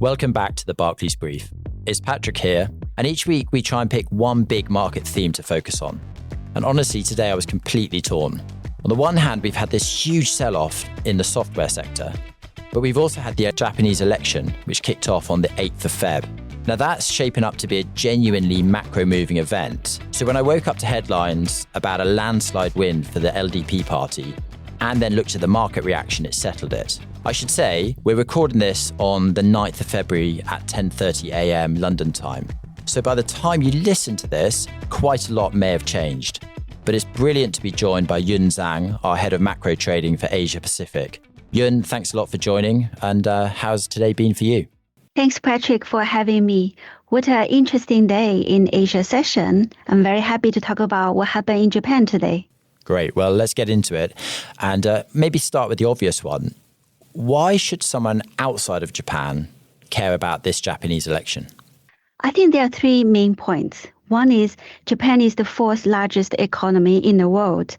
Welcome back to the Barclays Brief. It's Patrick here, and each week we try and pick one big market theme to focus on. And honestly, today I was completely torn. On the one hand, we've had this huge sell-off in the software sector, but we've also had the Japanese election, which kicked off on the 8th of Feb. Now that's shaping up to be a genuinely macro-moving event. So when I woke up to headlines about a landslide win for the LDP party, and then looked at the market reaction, it settled it. I should say, we're recording this on the 9th of February at 10:30 a.m. London time. So by the time you listen to this, quite a lot may have changed. But it's brilliant to be joined by Zhang, our Head of Macro Trading for Asia Pacific. Yun, thanks a lot for joining. And how's today been for you? Thanks, Patrick, for having me. What an interesting day in Asia session. I'm very happy to talk about what happened in Japan today. Great. Well, let's get into it. And maybe start with the obvious one. Why should someone outside of Japan care about this Japanese election? I think there are three main points. One is Japan is the fourth largest economy in the world.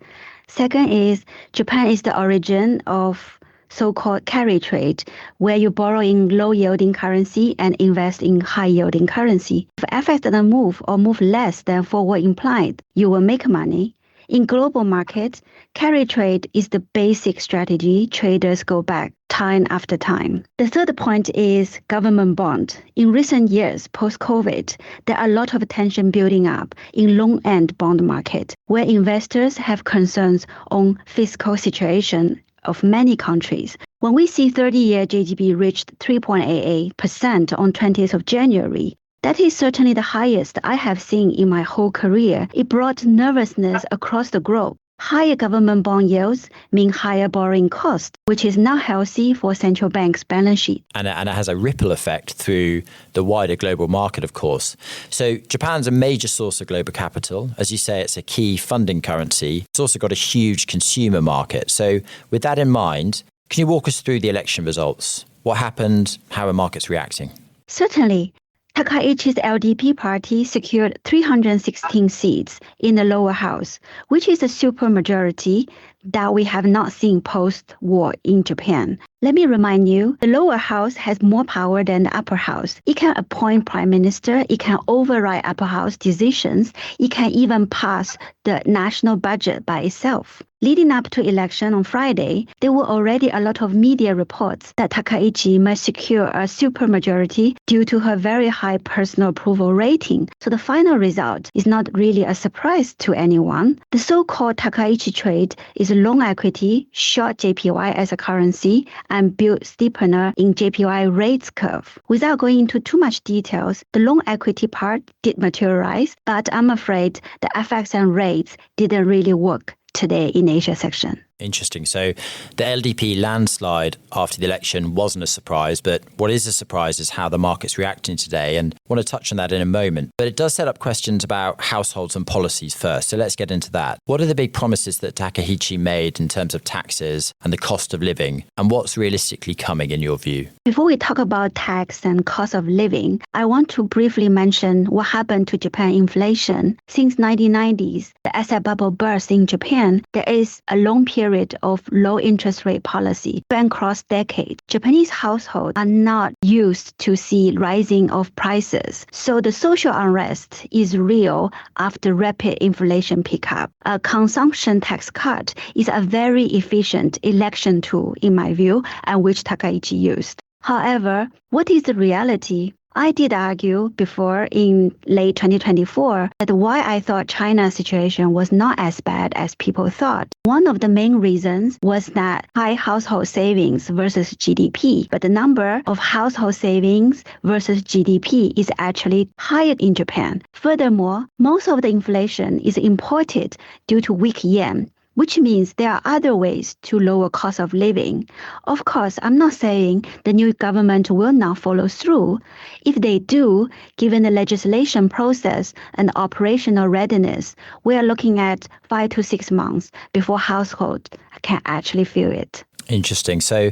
Second is Japan is the origin of so-called carry trade, where you borrow in low-yielding currency and invest in high-yielding currency. If FX doesn't move or move less than forward implied, you will make money. In global markets, carry trade is the basic strategy traders go back time after time. The third point is government bond. In recent years, post-COVID, there are a lot of tension building up in long-end bond market, where investors have concerns on fiscal situation of many countries. When we see 30-year GDP reached 3.88% on 20th of January, that is certainly the highest I have seen in my whole career. It brought nervousness across the globe. Higher government bond yields mean higher borrowing costs, which is not healthy for central banks' balance sheet. And it has a ripple effect through the wider global market, of course. So Japan's a major source of global capital. As you say, it's a key funding currency. It's also got a huge consumer market. So with that in mind, can you walk us through the election results? What happened? How are markets reacting? Certainly. Takaichi's LDP party secured 316 seats in the lower house, which is a supermajority that we have not seen post-war in Japan. Let me remind you, the lower house has more power than the upper house. It can appoint prime minister, it can override upper house decisions, it can even pass the national budget by itself. Leading up to election on Friday, there were already a lot of media reports that Takaichi might secure a supermajority due to her very high personal approval rating. So the final result is not really a surprise to anyone. The so-called Takaichi trade is long equity, short JPY as a currency, and build steepener in JPY rates curve. Without going into too much details, the long equity part did materialize, but I'm afraid the FX and rates didn't really work today in Asia section. Interesting. So the LDP landslide after the election wasn't a surprise, but what is a surprise is how the market's reacting today. And I want to touch on that in a moment. But it does set up questions about households and policies first. So let's get into that. What are the big promises that Takaichi made in terms of taxes and the cost of living? And what's realistically coming in your view? Before we talk about tax and cost of living, I want to briefly mention what happened to Japan inflation. Since 1990s, the asset bubble burst in Japan. There is a long period of low interest rate policy span across decades. Japanese households are not used to see rising of prices. So the social unrest is real after rapid inflation pickup. A consumption tax cut is a very efficient election tool, in my view, and which Takaichi used. However, what is the reality? I did argue before in late 2024 that why I thought China's situation was not as bad as people thought. One of the main reasons was that high household savings versus GDP, but the number of household savings versus GDP is actually higher in Japan. Furthermore, most of the inflation is imported due to weak yen, which means there are other ways to lower cost of living. Of course, I'm not saying the new government will not follow through. If they do, given the legislation process and operational readiness, we are looking at 5 to 6 months before households can actually feel it. Interesting. So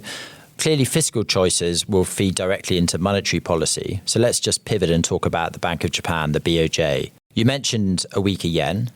clearly fiscal choices will feed directly into monetary policy. So let's just pivot and talk about the Bank of Japan, the BOJ. You mentioned a weaker yen.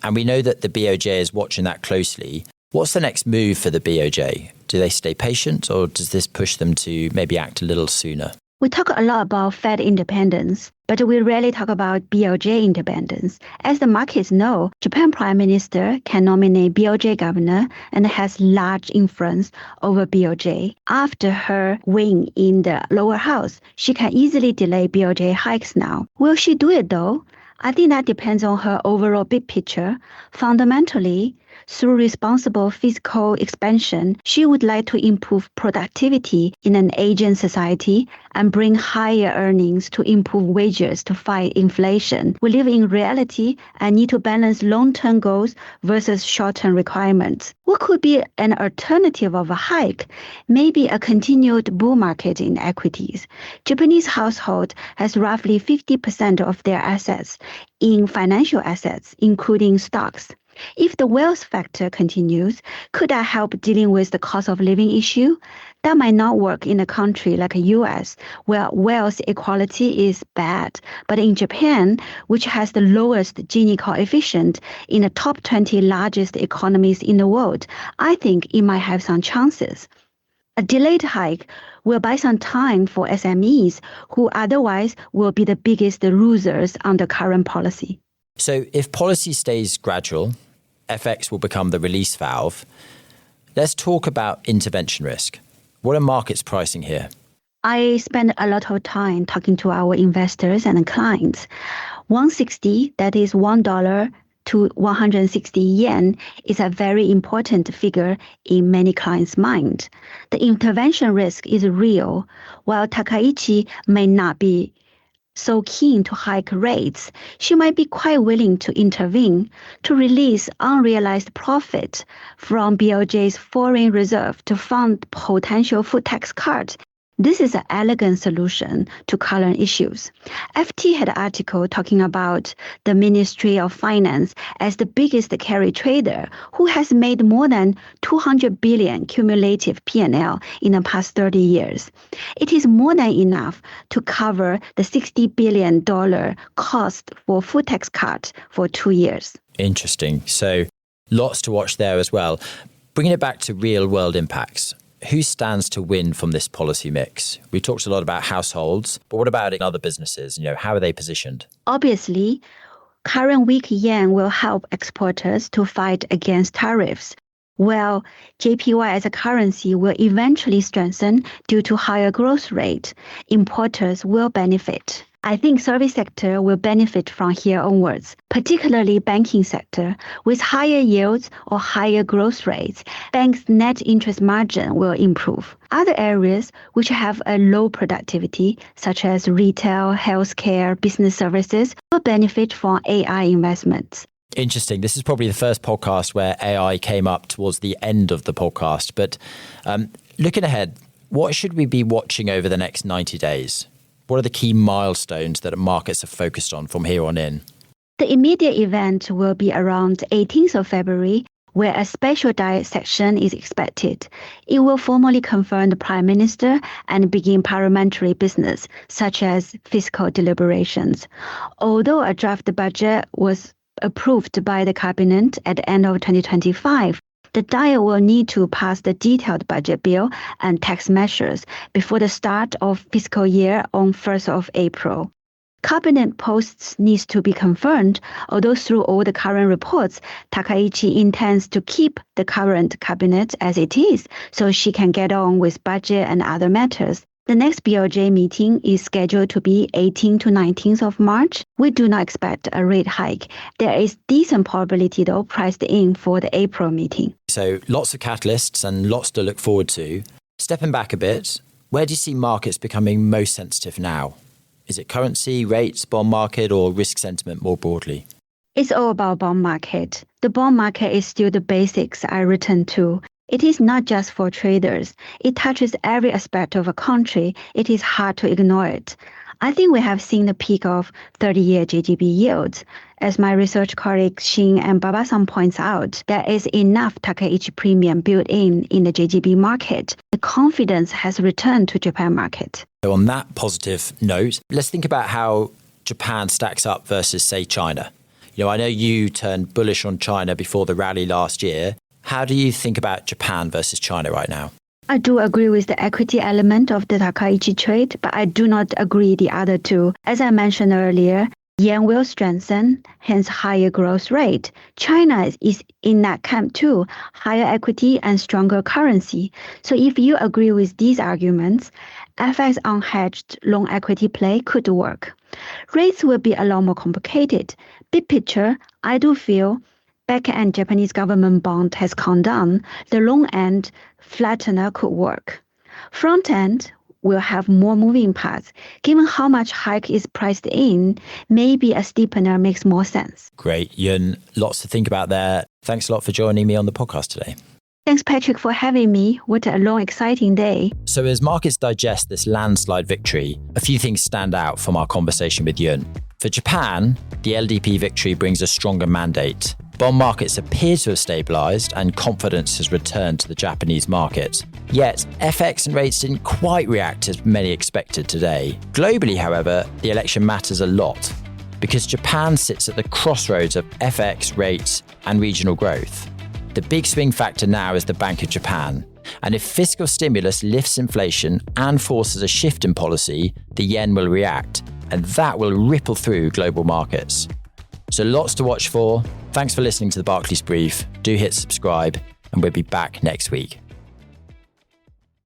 And we know that the BOJ is watching that closely. What's the next move for the BOJ? Do they stay patient or does this push them to maybe act a little sooner? We talk a lot about Fed independence, but we rarely talk about BOJ independence. As the markets know, Japan Prime Minister can nominate BOJ governor and has large influence over BOJ. After her win in the lower house, she can easily delay BOJ hikes now. Will she do it though? I think that depends on her overall big picture. Fundamentally, through responsible fiscal expansion, she would like to improve productivity in an aging society and bring higher earnings to improve wages to fight inflation. We live in reality and need to balance long-term goals versus short-term requirements. What could be an alternative of a hike? Maybe a continued bull market in equities. Japanese household has roughly 50% of their assets in financial assets, including stocks. If the wealth factor continues, could that help dealing with the cost of living issue? That might not work in a country like the US, where wealth equality is bad. But in Japan, which has the lowest Gini coefficient in the top 20 largest economies in the world, I think it might have some chances. A delayed hike will buy some time for SMEs, who otherwise will be the biggest losers under current policy. So if policy stays gradual, FX will become the release valve. Let's talk about intervention risk. What are markets pricing here? I spend a lot of time talking to our investors and clients. 160, that is $1 to 160 yen, is a very important figure in many clients' mind. The intervention risk is real. While Takaichi may not be so keen to hike rates, she might be quite willing to intervene to release unrealized profit from BOJ's foreign reserve to fund potential food tax cuts. This is an elegant solution to current issues. FT had an article talking about the Ministry of Finance as the biggest carry trader who has made more than 200 billion cumulative P&L in the past 30 years. It is more than enough to cover the $60 billion cost for food tax cut for 2 years. Interesting. So lots to watch there as well. Bringing it back to real world impacts. Who stands to win from this policy mix? We talked a lot about households, but what about in other businesses? How are they positioned? Obviously, current weak yen will help exporters to fight against tariffs, while JPY as a currency will eventually strengthen due to higher growth rate. Importers will benefit. I think service sector will benefit from here onwards, particularly banking sector. With higher yields or higher growth rates, banks' net interest margin will improve. Other areas which have a low productivity, such as retail, healthcare, business services, will benefit from AI investments. Interesting. This is probably the first podcast where AI came up towards the end of the podcast. But looking ahead, what should we be watching over the next 90 days? What are the key milestones that markets are focused on from here on in? The immediate event will be around 18th of February, where a special diet session is expected. It will formally confirm the Prime Minister and begin parliamentary business, such as fiscal deliberations. Although a draft budget was approved by the Cabinet at the end of 2025, the diet will need to pass the detailed budget bill and tax measures before the start of fiscal year on 1st of April. Cabinet posts needs to be confirmed, although through all the current reports, Takaichi intends to keep the current cabinet as it is, so she can get on with budget and other matters. The next BOJ meeting is scheduled to be 18th to 19th of March. We do not expect a rate hike. There is decent probability, though, priced in for the April meeting. So lots of catalysts and lots to look forward to. Stepping back a bit, where do you see markets becoming most sensitive now? Is it currency, rates, bond market, or risk sentiment more broadly? It's all about bond market. The bond market is still the basics I return to. It is not just for traders. It touches every aspect of a country. It is hard to ignore it. I think we have seen the peak of 30-year JGB yields. As my research colleagues Shin and Baba-san points out, there is enough Takaichi premium built in the JGB market. The confidence has returned to Japan market. So on that positive note, let's think about how Japan stacks up versus, say, China. I know you turned bullish on China before the rally last year. How do you think about Japan versus China right now? I do agree with the equity element of the Takaichi trade, but I do not agree the other two. As I mentioned earlier, yen will strengthen, hence higher growth rate. China is in that camp too, higher equity and stronger currency. So if you agree with these arguments, FX unhedged long equity play could work. Rates will be a lot more complicated. Big picture, I do feel back-end Japanese government bond has come down. The long-end flattener could work. Front-end will have more moving parts. Given how much hike is priced in, maybe a steepener makes more sense. Great, Yun. Lots to think about there. Thanks a lot for joining me on the podcast today. Thanks, Patrick, for having me. What a long, exciting day. So as markets digest this landslide victory, a few things stand out from our conversation with Yun. For Japan, the LDP victory brings a stronger mandate. Bond markets appear to have stabilised and confidence has returned to the Japanese market. Yet, FX and rates didn't quite react as many expected today. Globally, however, the election matters a lot because Japan sits at the crossroads of FX, rates and regional growth. The big swing factor now is the Bank of Japan. And if fiscal stimulus lifts inflation and forces a shift in policy, the yen will react, and that will ripple through global markets. So lots to watch for. Thanks for listening to the Barclays Brief. Do hit subscribe, and we'll be back next week.